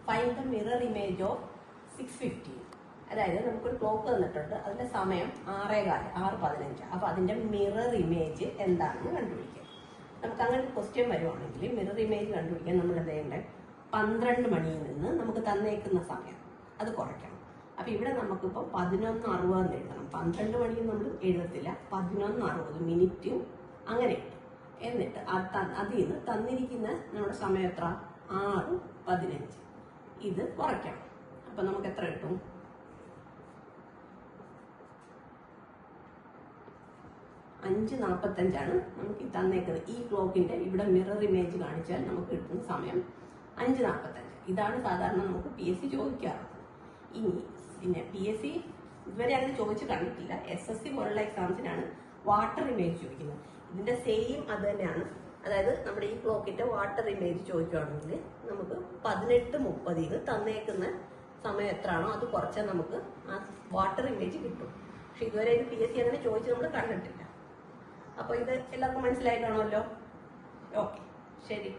Find the mirror image of 6:15. അതായത് നമുക്കൊരു clock തന്നിട്ടുണ്ട്, അതിന്റെ സമയം 6:15. അപ്പൊ അതിന്റെ മിറർ ഇമേജ് എന്താണെന്ന് കണ്ടുപിടിക്കാം. നമുക്ക് അങ്ങനെ ക്വസ്റ്റ്യൻ വരുവാണെങ്കിൽ മിറർ ഇമേജ് കണ്ടുപിടിക്കാൻ നമ്മൾ എന്ത് ചെയ്യേണ്ടത്? 12 മണിയിൽ നിന്ന് നമുക്ക് തന്നേക്കുന്ന സമയം അത് കുറയ്ക്കണം. അപ്പൊ ഇവിടെ നമുക്കിപ്പോൾ 11:60 എന്ന് എഴുതണം. 12 മണിയും നമ്മൾ എഴുതത്തില്ല, 11:60 മിനിറ്റും അങ്ങനെ. എന്നിട്ട് അതിൽ നിന്ന് തന്നിരിക്കുന്ന നമ്മുടെ സമയം എത്ര? 6:15. ഇത് കുറയ്ക്കണം. അപ്പൊ നമുക്ക് എത്ര കിട്ടും? 5:45 നമുക്ക് തന്നേക്കുന്നത്. ഈ ക്ലോക്കിന്റെ ഇവിടെ മിറർ ഇമേജ് കാണിച്ചാൽ നമുക്ക് കിട്ടുന്ന സമയം 5:45. ഇതാണ് സാധാരണ നമുക്ക് PSC ചോദിക്കാറ്. ഇനി പിന്നെ PSC ഇതുവരെ അങ്ങനെ ചോദിച്ചു കണ്ടിട്ടില്ല. SSC പോലുള്ള എക്സാംസിനാണ് വാട്ടർ ഇമേജ് ചോദിക്കുന്നത്. ഇതിന്റെ സെയിം അത് തന്നെയാണ്. അതായത് നമ്മുടെ ഈ ക്ലോക്കിന്റെ വാട്ടർ ഇമേജ് ചോദിക്കുകയാണെങ്കിൽ നമുക്ക് 18:30 തന്നേക്കുന്ന സമയം എത്രയാണോ അത് കുറച്ചാൽ നമുക്ക് ആ വാട്ടർ ഇമേജ് കിട്ടും. പക്ഷെ ഇതുവരെ ഇത് PSC അങ്ങനെ ചോദിച്ച് നമ്മൾ കണ്ടിട്ടില്ല. അപ്പൊ ഇത് എല്ലാവർക്കും മനസ്സിലായിട്ടാണല്ലോ? ഓക്കെ, ശരി.